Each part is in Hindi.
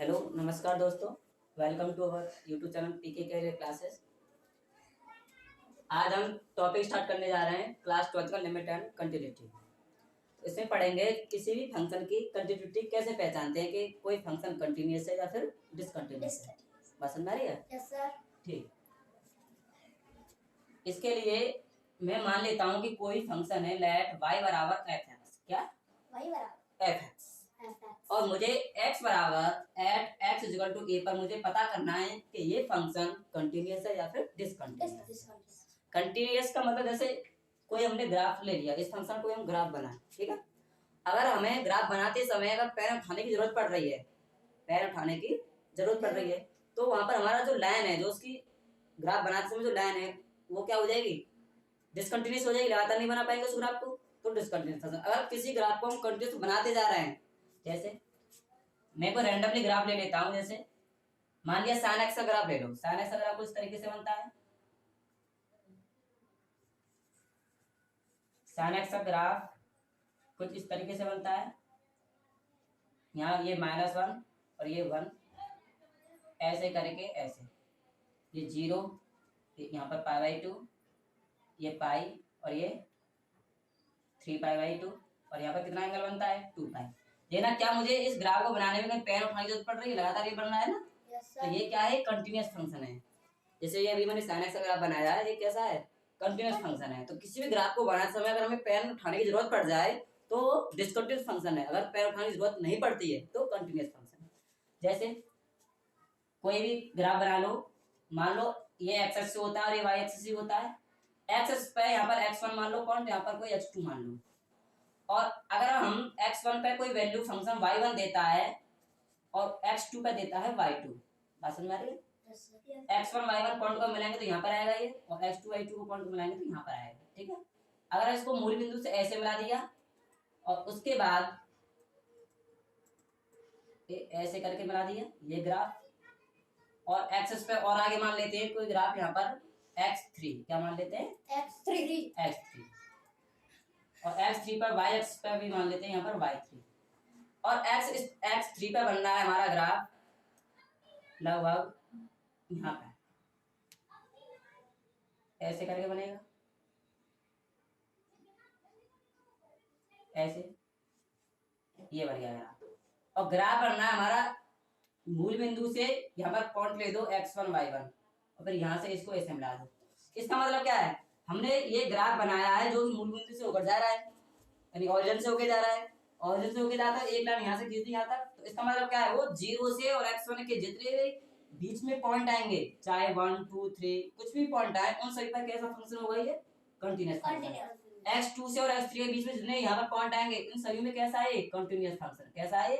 हेलो नमस्कार दोस्तों। Welcome to our YouTube channel PK career classes. आज हम टॉपिक स्टार्ट करने जा रहे हैं क्लास 12 का लिमिट एंड कंटिन्यूटी। तो इसमें पढ़ेंगे किसी भी फंक्शन की कंटिन्यूटी कैसे पहचानते हैं कि कोई फंक्शन कंटिन्यूअस है या फिर डिसकंटिन्यूअस है। बात समझ आ रही है? Yes sir. ठीक। इसके लिए मैं मान लेता हूँ कि कोई फंक्शन है लेट y बराबर एफ एक्स। क्या? y बराबर एफ एक्स। और मुझे x बराबर एट एक्स इक्वल टू ए पर मुझे पता करना है कि ये फंक्शन कंटिन्यूअस है या फिर डिसकंटिन्यूअस। कंटिन्यूअस का मतलब जैसे कोई हमने ग्राफ ले लिया, इस फंक्शन को हम ग्राफ बनाए, ठीक है। अगर हमें ग्राफ बनाते समय अगर पैर उठाने की जरूरत पड़ रही है, पैर उठाने की जरूरत पड़ रही है, तो वहां पर हमारा जो लाइन है, जो उसकी ग्राफ बनाते समय जो लाइन है वो क्या हो जाएगी? डिसकंटिन्यूअस हो जाएगी। लगातार नहीं बना पाएंगे उस ग्राफ को, तो डिसकंटिन्यूअस। अगर किसी ग्राफ को हम कंटिन्यूअस बनाते जा रहे हैं, जैसे मैं कोई रैंडमली ग्राफ ले लेता हूं, जैसे मान लिया sin x का ग्राफ ले लो। sin x का ग्राफ इस तरीके से बनता है। sin x का ग्राफ कुछ इस तरीके से बनता है। यहाँ ये -1 और ये 1, ऐसे करके ऐसे, ये 0, यहाँ पर π/2, ये पाई और ये 3π/2, और यहाँ पर कितना एंगल बनता है? 2π। ये ना क्या मुझे इस ग्राफ को बनाने में कहीं पैर उठाने की जरूरत पड़ रही है? लगातार ये बनना है ना। तो ये क्या है? कंटिन्यूअस फंक्शन है। जैसे ये अभी मैंने sin x का ग्राफ बनाया है, ये कैसा है? कंटिन्यूअस फंक्शन है। तो किसी भी ग्राफ को बनाते समय अगर हमें पैर उठाने की जरूरत पड़ जाए तो डिसकंटिन्यूअस फंक्शन है। अगर पैर उठाने की जरूरत नहीं पड़ती है तो कंटिन्यूअस फंक्शन है। जैसे कोई भी ग्राफ बना लो, मान लो ये x एक्सिस होता है और ये y एक्सिस होता है। x एक्सिस पे यहाँ पर x1 मान लो पॉइंट, यहाँ पर कोई x2 मान लो। और अगर हम x1 पे कोई वैल्यू फंक्शन y1 देता है और x2 पे देता है y2, बात समझ में आ रही है? x1 y1 पॉइंट को मिलाएंगे तो यहाँ पर आएगा ये, और x2 y2 को पॉइंट को मिलाएंगे तो यहाँ पर आएगा, ठीक है। अगर इसको मूल बिंदु से ऐसे मिला दिया और उसके बाद ऐसे करके मिला दिया ये ग्राफ, और एक्सिस पे और आगे मान लेते हैं कोई ग्राफ यहाँ पर x3, क्या मान लेते हैं? x3, और x3 पर y एक्सिस पे भी मान लेते हैं यहाँ पर y3, और x3 पे बन रहा है हमारा ग्राफ लगभग यहाँ पे ऐसे करके बनेगा, ऐसे ये बन गया ग्राफ। और ग्राफ बनना है हमारा मूल बिंदु से, यहाँ पर पॉइंट ले दो x1 y1 और फिर यहाँ से इसको ऐसे मिला दो। इसका मतलब क्या है? हमने ये ग्राफ बनाया है जो मूल बिंदु से होकर जा रहा है, यानी ओरिजिन से होकर जा रहा है, ओरिजिन से होकर जाता है, एक लाइन यहाँ से खींच दी यहाँ तक। तो इसका मतलब क्या है? वो 0 से और x1 के जितने बीच में पॉइंट आएंगे, चाहे 1 2 3 कुछ भी पॉइंट आए, उन सभी पर कैसा फंक्शन होगा? ये कंटिन्यूअस फंक्शन। x2 से और x3 के बीच में जितने यहाँ पर पॉइंट आएंगे, इन सभी में कैसा है? Continuous function. कैसा है?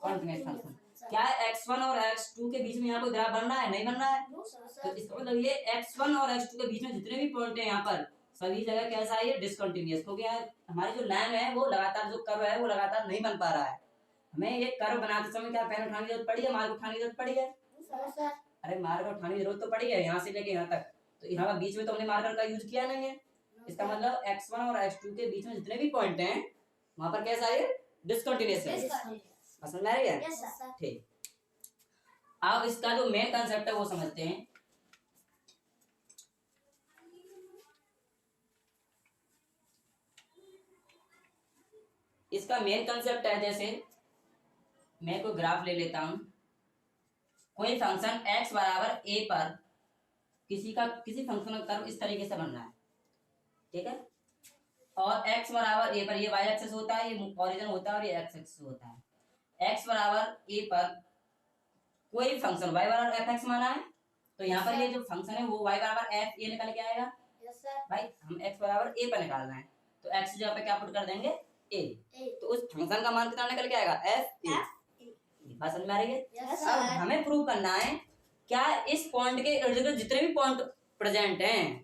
Continuous function. क्या है? x1 और x2 के बीच में यहाँ कोई ग्राफ बन रहा है? नहीं बन रहा है। तो इसका मतलब ये x1 और x2 के बीच में जितने भी पॉइंट है यहाँ पर सभी जगह कैसा है? ये डिसकंटिन्यूअस। क्योंकि हमारी जो लाइन है वो लगातार, जो कर्व है वो लगातार नहीं बन पा रहा है। हमें ये कर्व बनाते समय क्या पैर उठाने की जरूरत पड़ी है? मार्ग उठाने की जरूरत पड़ी है? अरे मार्ग उठाने की जरूरत तो पड़ी है, यहाँ से लेके यहाँ तक। तो यहाँ पर बीच में तो हमने मार्कर का यूज किया नहीं है। इसका मतलब x1 और x2 के बीच में जितने भी पॉइंट हैं वहां पर कैसा है? डिसकंटिन्यूअस है। समझ में आ रही है? ठीक। अब इसका जो मेन कंसेप्ट है वो समझते हैं। इसका मेन कंसेप्ट है, जैसे मैं कोई ग्राफ ले लेता हूं, कोई फंक्शन x बराबर a पर किसी फंक्शन का कर्व इस तरीके से बनना है, ठीक है। और x बराबर a पर ये y एक्सिस होता है, ये ओरिजिन होता है और ये x एक्सिस होता है। x बराबर a पर कोई फंक्शन y बराबर f x माना है, तो यहाँ पर ये जो फंक्शन है वो y बराबर f ये निकल के आएगा। भाई हम x बराबर a पर निकालना है, तो x की जगह पे क्या पुट कर देंगे? a। तो उस फंक्शन का मान कितना निकल के आएगा? f a। बात समझ में आ रही है? अब हमें प्रूव करना है क्या इस पॉइंट के इर्द गिर्द जितने भी पॉइंट प्रेजेंट हैं,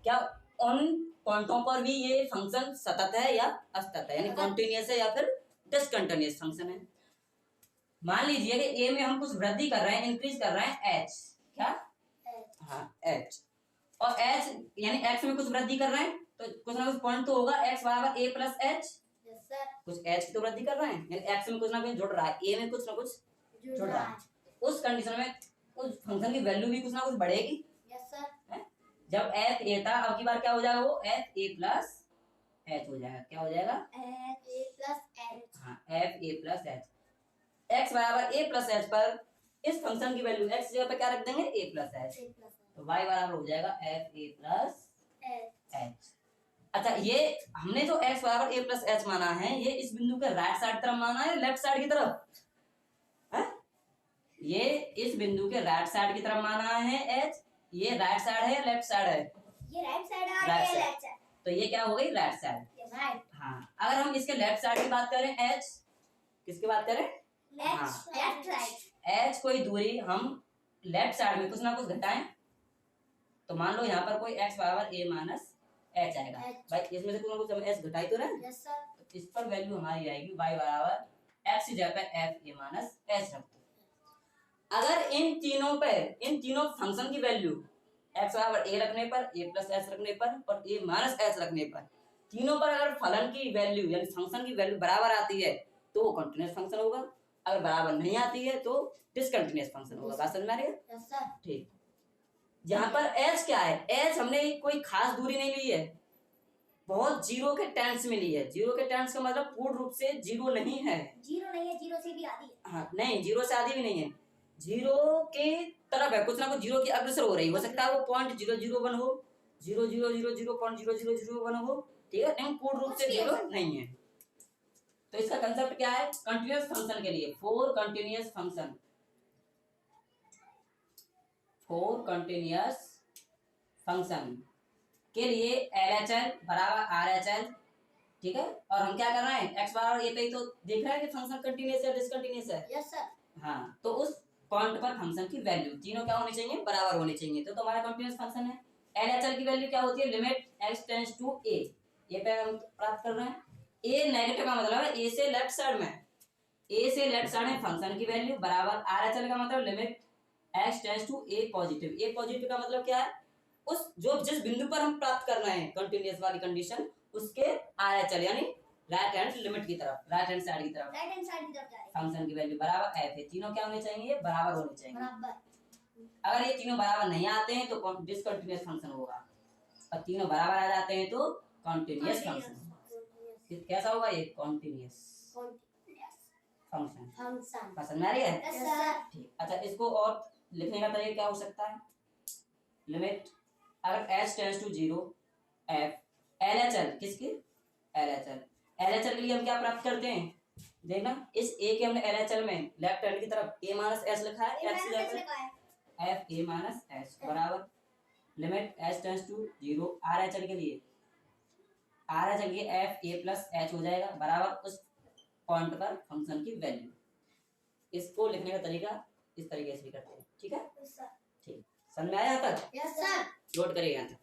क्या उन पॉइंटों पर भी ये फंक्शन सतत है या असतत है, यानी कंटिन्यूअस है या फिर डिसकंटिन्यूअस फंक्शन है। मान लीजिए कि a में हम कुछ वृद्धि कर रहे हैं, इंक्रीज कर रहे हैं h, क्या? हाँ h, और h यानी x में कुछ वृद्धि कर रहे हैं तो कुछ ना कुछ पॉइंट तो होगा x बराबर a प्लस h, सर। कुछ एच की तो वृद्धि कर रहे हैं, यानी एक्स में कुछ ना कुछ जुड़ रहा है, ए में कुछ ना कुछ जुड़ रहा है। उस कंडीशन में उस फंक्शन की वैल्यू भी कुछ ना कुछ बढ़ेगी। Yes sir. जब एफ ए था, अब की बार क्या हो जाएगा, वो एफ ए प्लस एच हो जाएगा। क्या हो जाएगा, एफ ए प्लस एच। हाँ, F A plus H. X बराबर ए प्लस एच पर इस फंक्शन की वैल्यू एक्स जगह पे क्या रख देंगे, ए प्लस एच, तो वाई बराबर हो जाएगा एफ ए प्लस एच। अच्छा, ये हमने जो x बराबर a प्लस एच माना है, ये इस बिंदु के राइट साइड तरफ माना है, लेफ्ट साइड की तरफ है? ये इस बिंदु के राइट साइड की तरफ माना है h। ये राइट साइड है या लेफ्ट साइड है, ये राइट साइड है, Right ये side। Left side. तो ये क्या हो गई, राइट साइड। राइट। हाँ, अगर हम इसके लेफ्ट साइड की बात करें, h किसकी बात करें, लेफ्ट साइड। h कोई दूरी हम लेफ्ट साइड में कुछ ना कुछ घटाएं, तो मान लो यहाँ पर कोई x बराबर a माइनस एच आएगा। भाई इसमें से कुछ ना कुछ हम एच घटाई तो रहे। Yes sir. तो इस पर वैल्यू हमारी आएगी y बराबर एक्स की जगह पे एफ ए माइनस एच रख दो। अगर इन तीनों फंक्शन की वैल्यू x बराबर a रखने पर, a प्लस एच रखने पर और a माइनस एच रखने पर, तीनों पर अगर फलन की वैल्यू यानी फंक्शन की वैल्यू बराबर आती है तो वो कंटीन्यूअस फंक्शन होगा। अगर बराबर नहीं आती है तो डिसकंटीन्यूअस फंक्शन होगा। बात समझ में आ रही है? Yes sir. ठीक। यहाँ पर h क्या है, h हमने कोई खास दूरी नहीं ली है, बहुत जीरो के टेंस में ली है। जीरो के टेंस का मतलब पूर्ण रूप से जीरो नहीं है, जीरो नहीं है, जीरो से भी आधी है। हाँ, नहीं, जीरो से आधी भी नहीं है, जीरो के तरफ है, कुछ ना कुछ जीरो की अग्रसर हो रही, हो सकता है वो 0.001 हो, 0.000.00001 हो, ठीक है, लेकिन पूर्ण रूप से जीरो नहीं है। तो इसका कंसेप्ट क्या है, कंटीन्यूअस फंक्शन के लिए फोर कंटीन्यूअस फंक्शन के लिए LHL बराबर RHL, ठीक है। और हम क्या कर रहे हैं, x बराबर a पे ही तो देख रहे हैं कि फंक्शन कंटीन्यूअस है डिसकंटीन्यूअस है। Yes sir. हाँ, तो उस पॉइंट पर फंक्शन की वैल्यू तीनों क्या होनी चाहिए, बराबर होनी चाहिए, तो हमारा कंटीन्यूअस फंक्शन है। LHL की वैल्यू क्या होती है, limit x tends to a, ये पे हम प्राप्त कर रहे हैं। a नेगेटिव का मतलब है a से लेफ्ट साइड में, a से लेफ्ट साइड में फंक्शन की वैल्यू बराबर RHL का मतलब limit x tends to a positive. a positive का मतलब क्या है, उस जिस बिंदु पर हम प्राप्त कर रहे हैं कंटीन्यूअस वाली कंडीशन, उसके RHL यानी राइट हैंड लिमिट की तरफ, राइट हैंड साइड की तरफ जा रही है। फंक्शन की वैल्यू बराबर f है। तीनों क्या होने चाहिए, बराबर होने चाहिए। बराबर। अगर ये तीनों बराबर नहीं आते हैं तो डिसकंटीन्यूअस फंक्शन होगा, और तीनों बराबर आ जाते हैं तो कंटीन्यूअस फंक्शन। कैसा होगा ये, कंटीन्यूअस फंक्शन। समझ में आ रही है? Yes sir. ठीक। अच्छा, इसको और लिखने का तरीका क्या हो सकता है, लिमिट अगर h tends to 0 f LHL किसकी, LHL के लिए हम क्या प्राप्त करते हैं, देखना इस a के हमने LHL में लेफ्ट हैंड की तरफ a माइनस एच लिखा है, x की जगह f a माइनस एच बराबर limit h tends to 0 RHL के लिए f a प्लस एच हो जाएगा बराबर उस पॉइंट पर फंक्शन की वैल्यू। इसको लिखने का तरीका इस तरीके से भी करते हैं, ठीक है। ठीक, समझ में आया यहाँ तक? Yes sir. नोट करिए यहाँ तक।